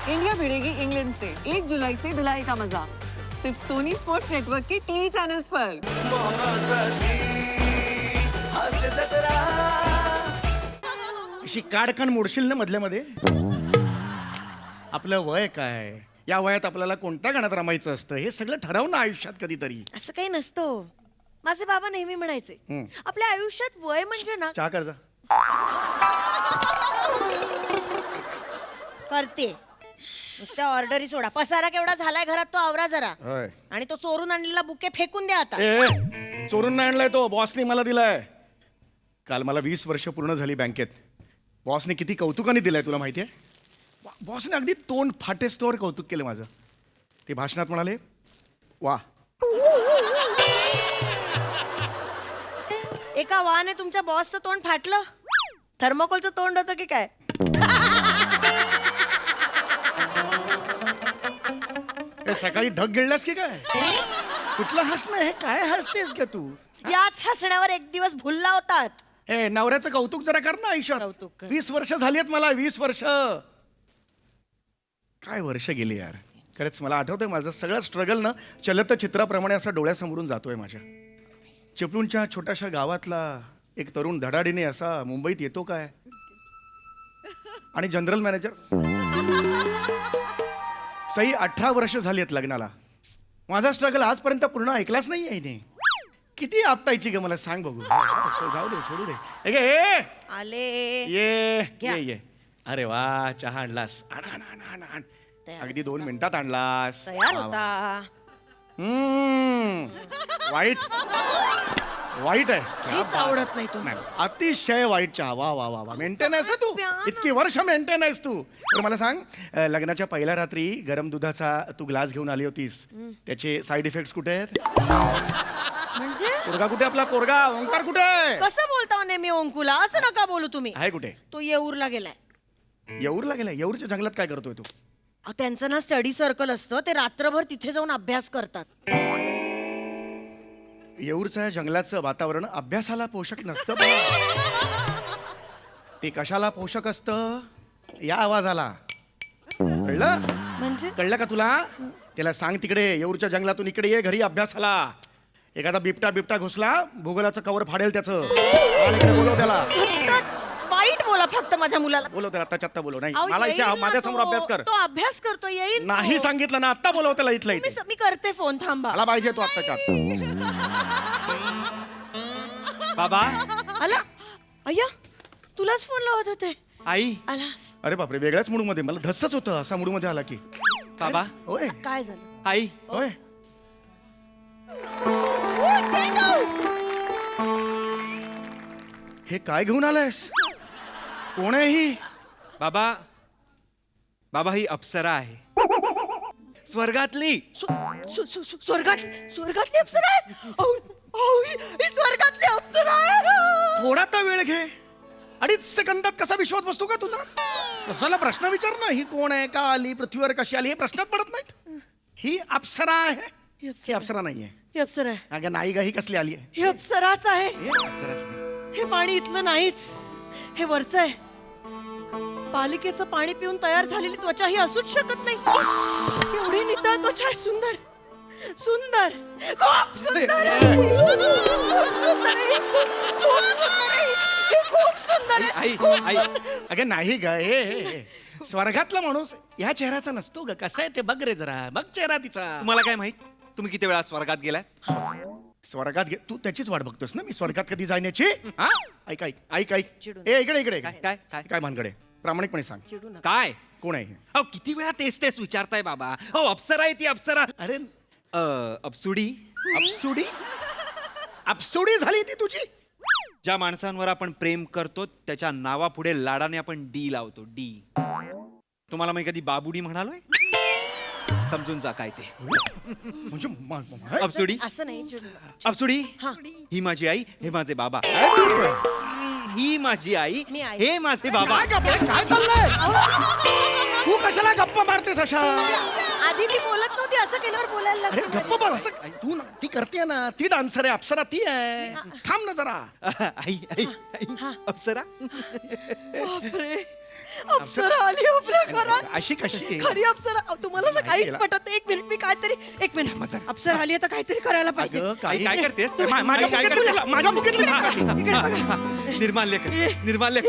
India भिड़ेगी England से 1 जुलाई से धुलाई का मजा सिर्फ सोनी स्पोर्ट्स नेटवर्क के टीवी चैनल्स पर। अशी काडकण मोडशील ना मधल्यामध्ये. आपलं वय काय, या वयात आपल्याला कोणत्या गाण्यात रमायचं असतं हे सगळं ठरव ना आयुष्यात कधीतरी. असं काही नसतं. माझे बाबा नेहमी म्हणायचे आपल्या आयुष्यात वय म्हणजे ना. चहा कर जा. करते नुसत्या ऑर्डरी सोडा. पसारा केवढा झालाय घरात तो आवरा जरा. होय. आणि तो चोरून आणलेला बुके फेकून द्या आता. ए चोरून नाही आणलाय तो, बॉसने मला दिलाय. काल मला 20 वर्ष पूर्ण झाली बँकेत. बॉसने किती कौतुकाने दिलंय तुला माहितीये. बॉसने अगदी तोंड फाटेस्तोवर कौतुक केलं माझं. ते भाषणात म्हणाले वा. एका वाने तुमच्या बॉसचं तोंड फाटलं. थर्मोकोलचं तोंड होतं की काय. ए, सकाळी ढग गिळलास की काय. कुठलं हसणं हे, काय हसतेस का तू. याच हसण्यावर एक दिवस भुलला होतात. ए नवऱ्याचं कौतुक जरा कर ना आयुष्यात. कौतुक कर. 20 वर्ष झाली आहेत मला. 20 वर्ष काय वर्ष गेली यार. खरंच मला आठवतंय माझं सगळं स्ट्रगल ना चलचित्राप्रमाणे असा डोळ्यासमोरून जातोय माझ्या. चिपळूणच्या छोट्याशा गावातला एक तरुण धडाडीने असा मुंबईत येतो काय. आणि जनरल मॅनेजर. सही 18 वर्ष झाली आहेत लग्नाला. माझा स्ट्रगल आजपर्यंत पूर्ण ऐकलाच नाही आहे हिने. किती आपटायची ग मला सांग बघू. जाऊ दे सोडू दे. ए आले ये घ्या. ये ये. अरे वा चहा आणलास. आण आण आण आण आण. तयार. अगदी 2 मिनिटात आणलास. तयार वा, वा. होता. वाईट वाईट आहे. हेच आवडत नाही नाही, तुम्हाला. अतिशय वाईट चहा. वा वा वा वा. मेंटेन आहेस तू. प्या ना. इतकी वर्ष मेंटेन आहेस तू. तर मला सांग लग्नाच्या पहिल्या रात्री गरम दुधाचा तू ग्लास घेऊन आली होतीस. त्याचे साईड इफेक्ट्स कुठे आहेत. म्हणजे पोरगा कुठे आपला पोरगा ओंकार कुठे आहे. कसं बोलता हो नेहमी ओंकुला. असं नका बोलू तुम्ही. आहे कुठे. तो येऊरला गेलाय. येऊरला गेलाय. येऊरच्या जंगलात काय करतोय तू. अहो, त्यांचं ना स्टडी सर्कल असतं. ते रात्रभर तिथे जाऊन अभ्यास करतात. येऊरच्या जंगलाचं वातावरण अभ्यासाला पोषक नसतं बा. ते कशाला पोषक असतं या आवाजाला. कळलं. म्हणजे कळलं का तुला. त्याला सांग तिकडे येऊरच्या जंगलातून इकडे ये घरी अभ्यासाला. एखादा बिबटा घुसला भूगोलाचं कवर फाडेल त्याचं. आणि इकडे बोलव त्याला. सतत वाईट बोला फक्त माझ्या मुलाला. बोलव त्याला आत्ताच्या आत्ता बोलव. नाही अहो, मला येईल इथे ना माझ्या तो. समोर अभ्यास कर. तो अभ्यास करतो. येईल नाही तो. सांगितलं ना आत्ता बोलव त्याला इथलं मी इथे. मी करते फोन. थांबा. मला पाहिजे तो आत्ताच्या आत्ता. बाबा आला. अय्या तुलाच फोन लावत होते. आई आलास. अरे बापरे वेगळ्याच मूड मध्ये. मला धस्सच होतं असा मूड मध्ये आला की. बाबा होय काय झालं. आई होय. हे काय घेऊन आलायस. कोण आहे ही. बाबा बाबा ही अप्सरा आहे स्वर्गातली. स्वर्गातली अप्सरा आहे. ही स्वर्गातली अप्सरा आहे. थोडा तर वेळ घे. 2.5 सेकंदात कसा विश्वास बसतो का तुझा. कशाला प्रश्न विचार ना. ही कोण आहे, का आली, पृथ्वीवर कशी आली हे प्रश्नात पडत नाहीत. ही अप्सरा आहे. ही अप्सरा नाहीये. ही अप्सरा आहे. अगं नाही गा. ही कसली आली आहे. ही अप्सराच आहे. अप्सराच आहे. हे पाणी इथलं नाहीच. हे वरचं आहे. पालिकेचं पाणी पिऊन तयार झालेली त्वचा ही असूच शकत नाही. एवढी नितळ त्वचा आहे. सुंदर सुंदर खूप सुंदर आहे. खूप सुंदर आहे. खूप सुंदर आहे. खूप सुंदर आहे. आई आई अगं नाही ग. हे स्वर्गातला माणूस ह्या चेहऱ्याचा नसतो ग. कसा आहे ते बघ रे जरा. बघ चेहरा तिचा. तुम्हाला काय माहित तुम्ही किती वेळा स्वर्गात गेलात. स्वर्गात तू त्याचीच वाट बघतोस ना. मी स्वर्गात कधी जाण्याची. हा ऐक ऐक ऐक ऐक. चिडू ए इकडे इकडे काय, काय, काय? काय भानगडे प्रामाणिकपणे सांग. चिडू नका. काय कोण आहे. अहो किती वेळा तेच विचारताय बाबा. हो अप्सरा आहे ती अप्सरा. अरे अप्सुडी अप्सुडी. अप्सुडी झाली ती तुझी. ज्या माणसांवर आपण प्रेम करतो त्याच्या नावापुढे लाडाने आपण डी लावतो. डी. तुम्हाला मी कधी बाबुडी म्हणालोय. समजून जा काय ते. म्हणजे अप्सुडी असं नाही. चिडू नका. अप्सुडी हा. ही माझी आई हे माझे बाबा. काय बोलतोय. ही माझी आई मी आई. हे माझे बाबा. काय गप्पा काय चाललंय. तू कशाला गप्पा मारतेस अशा. आधी ती बोलत नव्हती. असं केल्यावर बोलायला अरे लागली. गप्पा मार. असं तू ना ती करते ना. ती डान्सर आहे. अप्सरा ती आहे. थांब ना जरा. आई आई आई अप्सरा बापरे. अप्सरा आली आपल्या घरात. अशी कशी खरी अप्सरा. तुम्हाला तर काहीच केलं? पटत नाही. एक मिनिट मी काहीतरी, एक मिनिट. अप्सरा आली आता काहीतरी करायला पाहिजे. अगं, आई, काय करतेस माझ्या आई, काय बुकेतलं- करतेस? माझ्या बुकेतलं- इकडे बघा. निर्माल्य कर निर्माल्य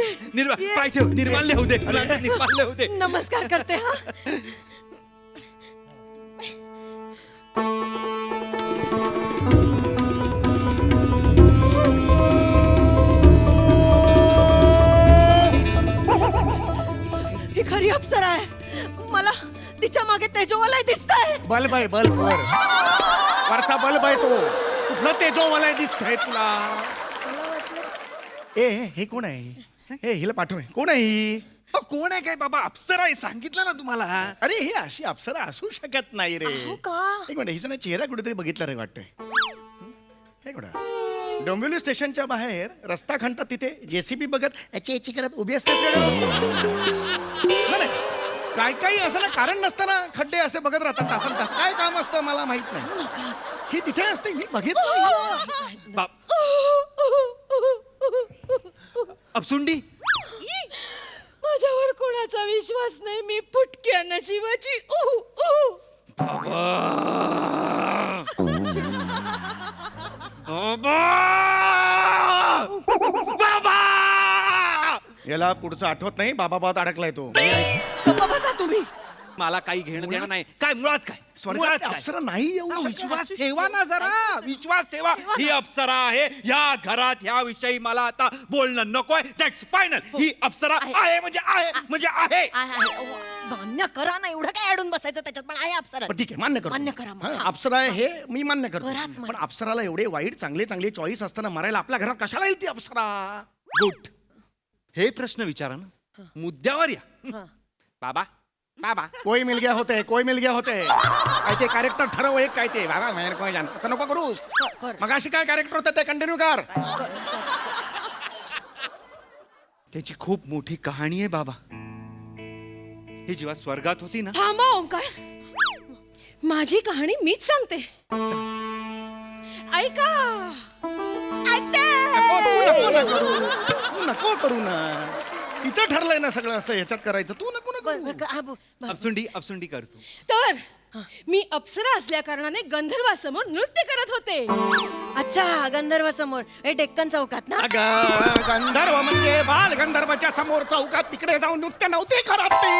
पाय ठेव निर्माल्य होऊ दे निर्माल्य होऊ दे. नमस्कार करते हा. ही खरी अप्सरा आहे. मला तिच्या मागे तेजोवाला दिसतंय. बल्ब आहे बल्ब वरचा बल्ब आहे तो. कुठलं तेजोवाला दिसतंय तुला? ए हे कोण आहे? हे हिला पाठव. कोण आहे ही? कोण आहे काय बाबा अप्सरा आहे सांगितलं ना तुम्हाला. अरे ही अशी अप्सरा असू शकत नाही रे. हो का? एक मिनिट हिचा ना चेहरा कुठेतरी बघितला रे वाटतंय. हे कुठं डोंबिवली स्टेशनच्या बाहेर रस्ता खणतात तिथे जेसीबी बघत याची याची करत उभी असते. काय काही असं ना कारण नसताना खड्डे असे बघत राहतात तासन तास. काय काम असतं मला माहित नाही. ही तिथे असते मी बघितलं. अपसुंडी माझ्यावर कोणाचा विश्वास नाही. मी फुटक्या नशिबाची. बाबा याला पुढचं आठवत नाही. बाबा बात अडकलाय तो. गप्पा बसा तुम्ही. मला काही घेणं देणं नाही. काय मुळात काय स्वर्गात मुळात काय? अप्सरा नाही येऊ शकत. विश्वास ठेवा ना जरा विश्वास ठेवा. ही अप्सरा आहे या घरात. ह्या विषयी मला आता बोलणं नकोय. That's final. ही अप्सरा आहे म्हणजे आहे म्हणजे आहे. मान्य करा ना. एवढं काय अडून बसायचं त्याच्यात. पण आहे अप्सरा. पण ठीक आहे मान्य करतो. मान्य करा मग. हा, अप्सरा आहे हे मी मान्य करतो. बराच मान्य. पण अप्सराला एवढे वाईट चांगले चांगले चॉईस असताना मारायला आपल्या घरात कशाला येईल ती अप्सरा? गुड. हे प्रश्न विचारा ना मुद्द्यावर या. बाबा बाबा कोई मिल गया होते कोई मिल गया होते. काय ते कॅरेक्टर ठरव एक काय ते बाबा मेहर कोण जाण असं नको करूस. कर. मग अशी काय कॅरेक्टर होतं ते कंटिन्यू कर. त्याची खूप मोठी कहाणी आहे बाबा. ही जेव्हा स्वर्गात होती ना थांबा ओंकार. माझी कहाणी मीच सांगते. ऐका. नको करू ना. तिचं ठरलंय ना सगळं असं ह्याच्यात करायचं. तू नको नको. अपसुंडी करतो. तर मी अप्सरा असल्या कारणाने गंधर्वासमोर नृत्य करत होते. अच्छा गंधर्व समोर. हे डेक्कन चौकात ना. अगं गंधर्व म्हणजे बाल गंधर्वाच्या समोर चौकात तिकडे जाऊन नृत्य नव्हते करत ते.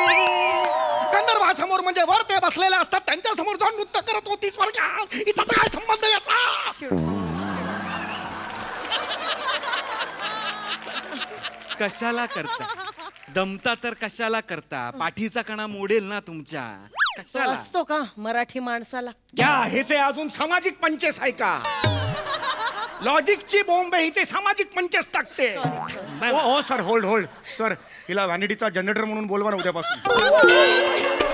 गंधर्वासमोर म्हणजे वर ते बसलेले असतात त्यांच्या समोर जाऊन नृत्य करत होतीस वर्गात. इथं काय संबंध याचा? कशाला करता दमता तर कशाला करता. पाठीचा कणा मोडेल ना तुमच्या. कशाला असतो का मराठी माणसाला. क्या हेचे अजून सामाजिक पंचेस आहे का? लॉजिकची बॉम्ब हिचे सामाजिक पंचेस टाकते. हो सर होल्ड सर हिला व्हॅनिटीचा जनरेटर म्हणून बोलवा ना उद्यापासून.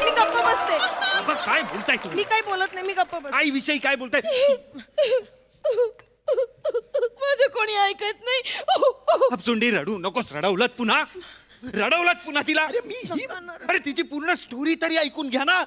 मी गप्प बसते. बाबा, काय बोलताय मी तुम्ही? काही बोलत नाही. मी गप्प बसते. आई विषयी काय बोलताय? माझं कोणी ऐकत नाही. अपसुंडी रडू नकोस. रडवलत पुन्हा तिला. अरे तिची पूर्ण स्टोरी तरी ऐकून घ्या ना.